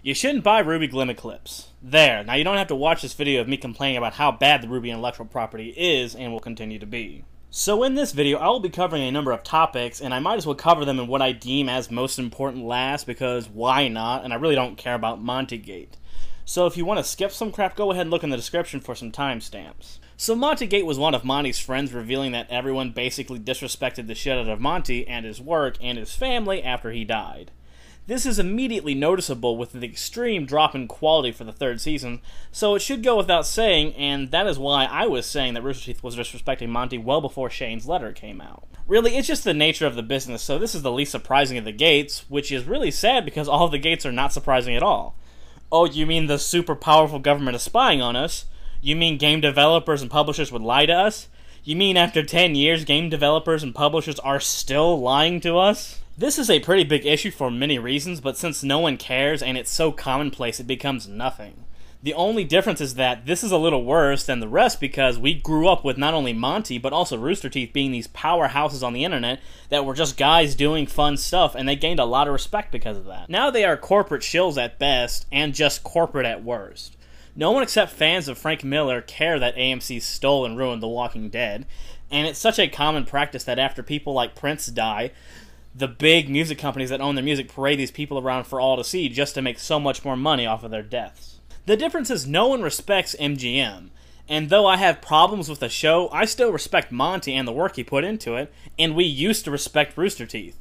You shouldn't buy RWBY Grimm Eclipse. There. Now you don't have to watch this video of me complaining about how bad the RWBY intellectual property is and will continue to be. So in this video, I will be covering a number of topics, and I might as well cover them in what I deem as most important last, because why not? And I really don't care about MontyGate. So if you want to skip some crap, go ahead and look in the description for some timestamps. So MontyGate was one of Monty's friends revealing that everyone basically disrespected the shit out of Monty and his work and his family after he died. This is immediately noticeable with the extreme drop in quality for the third season, so it should go without saying, and that is why I was saying that Rooster Teeth was disrespecting Monty well before Shane's letter came out. Really, it's just the nature of the business, so this is the least surprising of the gates, which is really sad because all of the gates are not surprising at all. Oh, you mean the super powerful government is spying on us? You mean game developers and publishers would lie to us? You mean after 10 years, game developers and publishers are still lying to us? This is a pretty big issue for many reasons, but since no one cares and it's so commonplace, it becomes nothing. The only difference is that this is a little worse than the rest because we grew up with not only Monty, but also Rooster Teeth being these powerhouses on the internet that were just guys doing fun stuff, and they gained a lot of respect because of that. Now they are corporate shills at best, and just corporate at worst. No one except fans of Frank Miller care that AMC stole and ruined The Walking Dead, and it's such a common practice that after people like Prince die, the big music companies that own their music parade these people around for all to see just to make so much more money off of their deaths. The difference is no one respects MGM, and though I have problems with the show, I still respect Monty and the work he put into it, and we used to respect Rooster Teeth.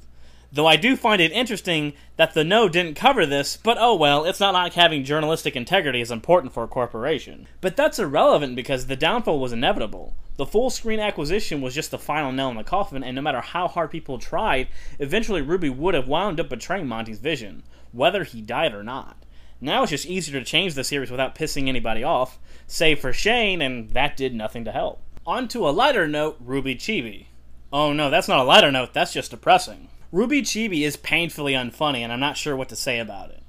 Though I do find it interesting that the No didn't cover this, but oh well, it's not like having journalistic integrity is important for a corporation. But that's irrelevant because the downfall was inevitable. The full-screen acquisition was just the final nail in the coffin, and no matter how hard people tried, eventually RWBY would have wound up betraying Monty's vision, whether he died or not. Now it's just easier to change the series without pissing anybody off, save for Shane, and that did nothing to help. On to a lighter note, RWBY Chibi. Oh no, that's not a lighter note, that's just depressing. RWBY Chibi is painfully unfunny, and I'm not sure what to say about it.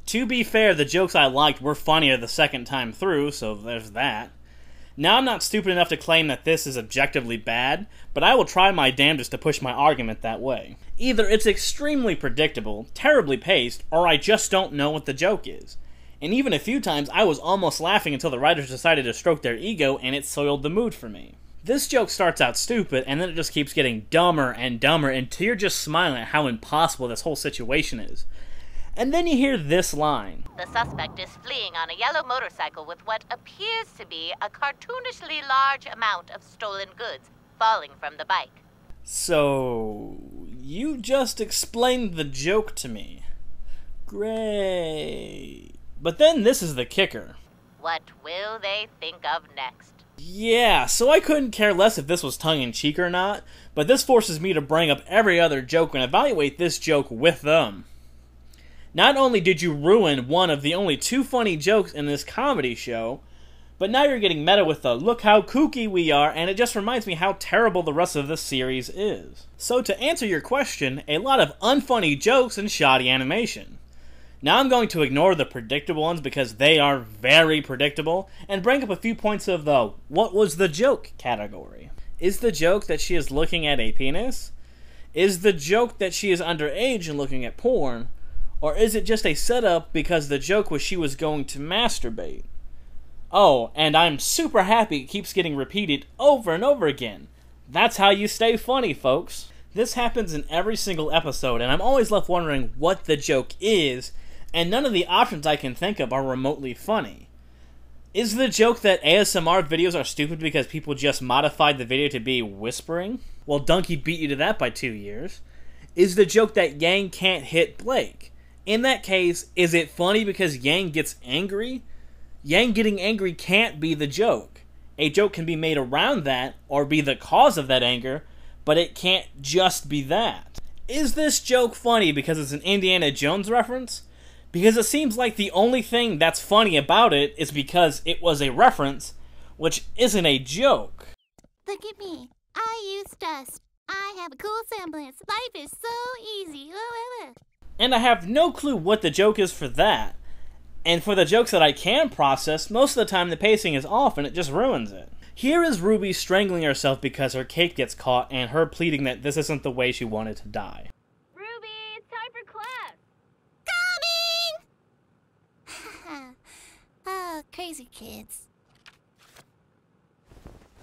To be fair, the jokes I liked were funnier the second time through, so there's that. Now I'm not stupid enough to claim that this is objectively bad, but I will try my damnedest to push my argument that way. Either it's extremely predictable, terribly paced, or I just don't know what the joke is. And even a few times I was almost laughing until the writers decided to stroke their ego and it soiled the mood for me. This joke starts out stupid, and then it just keeps getting dumber and dumber until you're just smiling at how impossible this whole situation is. And then you hear this line. The suspect is fleeing on a yellow motorcycle with what appears to be a cartoonishly large amount of stolen goods falling from the bike. So, you just explained the joke to me. Great. But then this is the kicker. What will they think of next? Yeah, so I couldn't care less if this was tongue-in-cheek or not, but this forces me to bring up every other joke and evaluate this joke with them. Not only did you ruin one of the only two funny jokes in this comedy show, but now you're getting meta with the look how kooky we are, and it just reminds me how terrible the rest of this series is. So to answer your question, a lot of unfunny jokes and shoddy animation. Now I'm going to ignore the predictable ones because they are very predictable, and bring up a few points of the what was the joke category. Is the joke that she is looking at a penis? Is the joke that she is underage and looking at porn? Or is it just a setup because the joke was she was going to masturbate? Oh, and I'm super happy it keeps getting repeated over and over again. That's how you stay funny, folks. This happens in every single episode, and I'm always left wondering what the joke is, and none of the options I can think of are remotely funny. Is the joke that ASMR videos are stupid because people just modified the video to be whispering? Well, Donkey beat you to that by 2 years. Is the joke that Yang can't hit Blake? In that case, is it funny because Yang gets angry? Yang getting angry can't be the joke. A joke can be made around that, or be the cause of that anger, but it can't just be that. Is this joke funny because it's an Indiana Jones reference? Because it seems like the only thing that's funny about it is because it was a reference, which isn't a joke. Look at me. I use dust. I have a cool semblance. Life is so easy. And I have no clue what the joke is for that. And for the jokes that I can process, most of the time the pacing is off and it just ruins it. Here is RWBY strangling herself because her cake gets caught and her pleading that this isn't the way she wanted to die. RWBY, it's time for class. crazy, kids.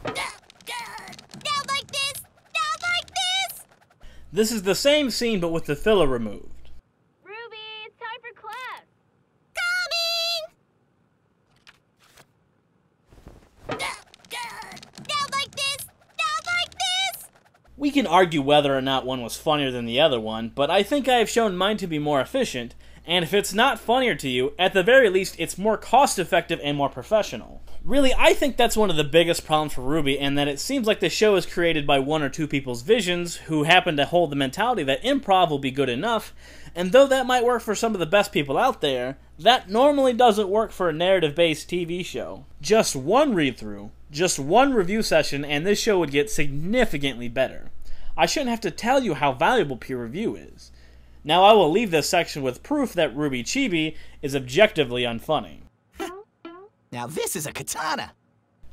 Not like this! Not like this! This is the same scene but with the filler removed. Ruby, it's time for class. Coming! Not like this! Not like this! We can argue whether or not one was funnier than the other one, but I think I have shown mine to be more efficient, and if it's not funnier to you, at the very least it's more cost-effective and more professional. Really, I think that's one of the biggest problems for RWBY, and that it seems like the show is created by one or two people's visions who happen to hold the mentality that improv will be good enough, and though that might work for some of the best people out there, that normally doesn't work for a narrative-based TV show. Just one read-through, just one review session, and this show would get significantly better. I shouldn't have to tell you how valuable peer review is. Now I will leave this section with proof that RWBY Chibi is objectively unfunny. Now this is a katana!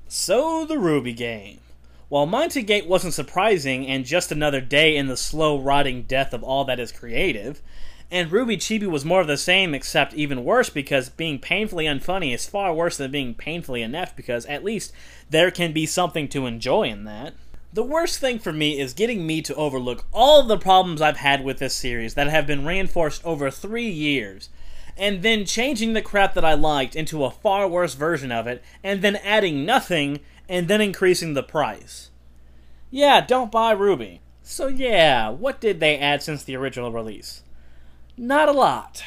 So, the RWBY game. While MontyGate wasn't surprising and just another day in the slow rotting death of all that is creative, and RWBY Chibi was more of the same except even worse because being painfully unfunny is far worse than being painfully inept because at least there can be something to enjoy in that. The worst thing for me is getting me to overlook all of the problems I've had with this series that have been reinforced over 3 years, and then changing the crap that I liked into a far worse version of it, and then adding nothing, and then increasing the price. Yeah, don't buy RWBY. So yeah, what did they add since the original release? Not a lot.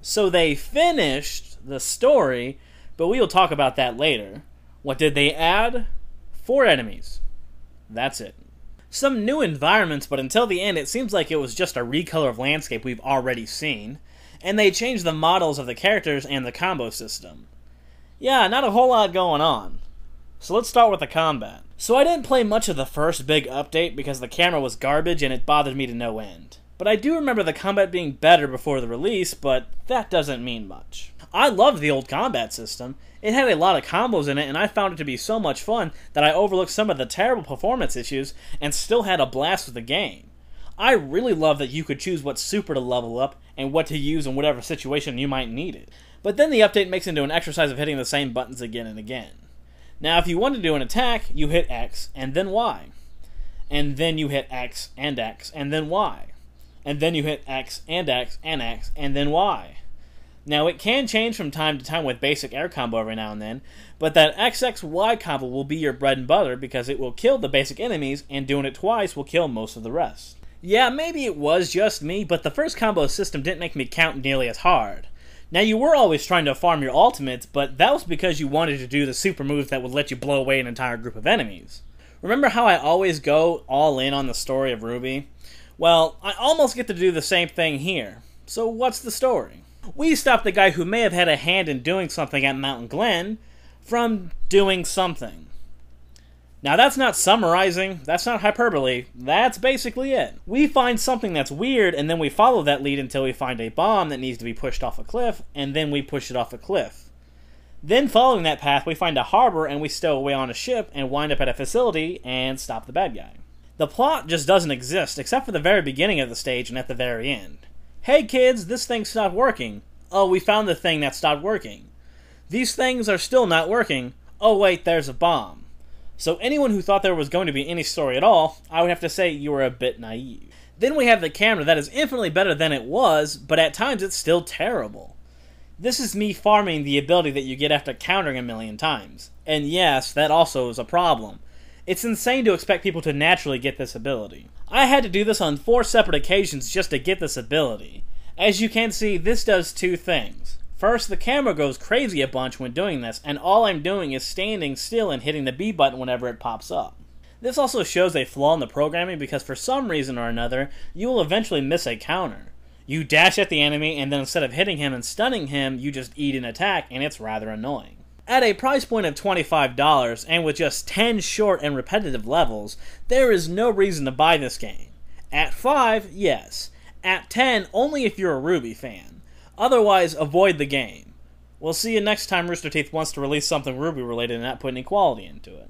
So they finished the story, but we will talk about that later. What did they add? 4 enemies. That's it. Some new environments, but until the end it seems like it was just a recolor of landscape we've already seen. And they changed the models of the characters and the combo system. Yeah, not a whole lot going on. So let's start with the combat. So I didn't play much of the first big update because the camera was garbage and it bothered me to no end. But I do remember the combat being better before the release, but that doesn't mean much. I loved the old combat system. It had a lot of combos in it, and I found it to be so much fun that I overlooked some of the terrible performance issues and still had a blast with the game. I really love that you could choose what super to level up and what to use in whatever situation you might need it. But then the update makes it into an exercise of hitting the same buttons again and again. Now if you want to do an attack, you hit X and then Y. And then you hit X and then Y. And then you hit X and X and then Y. Now it can change from time to time with basic air combo every now and then, but that XXY combo will be your bread and butter because it will kill the basic enemies and doing it twice will kill most of the rest. Yeah, maybe it was just me, but the first combo system didn't make me count nearly as hard. Now you were always trying to farm your ultimates, but that was because you wanted to do the super moves that would let you blow away an entire group of enemies. Remember how I always go all in on the story of RWBY? Well, I almost get to do the same thing here. So what's the story? We stop the guy who may have had a hand in doing something at Mountain Glen from doing something. Now that's not summarizing, that's not hyperbole, that's basically it. We find something that's weird and then we follow that lead until we find a bomb that needs to be pushed off a cliff, and then we push it off a cliff. Then following that path we find a harbor and we stow away on a ship and wind up at a facility and stop the bad guy. The plot just doesn't exist except for the very beginning of the stage and at the very end. Hey kids, this thing stopped working. Oh, we found the thing that stopped working. These things are still not working. Oh wait, there's a bomb. So anyone who thought there was going to be any story at all, I would have to say you were a bit naive. Then we have the camera that is infinitely better than it was, but at times it's still terrible. This is me farming the ability that you get after countering a million times. And yes, that also is a problem. It's insane to expect people to naturally get this ability. I had to do this on 4 separate occasions just to get this ability. As you can see, this does 2 things. First, the camera goes crazy a bunch when doing this, and all I'm doing is standing still and hitting the B button whenever it pops up. This also shows a flaw in the programming because for some reason or another, you will eventually miss a counter. You dash at the enemy, and then instead of hitting him and stunning him, you just eat an attack, and it's rather annoying. At a price point of $25, and with just 10 short and repetitive levels, there is no reason to buy this game. At 5, yes. At 10, only if you're a RWBY fan. Otherwise, avoid the game. We'll see you next time Rooster Teeth wants to release something RWBY related and not put any quality into it.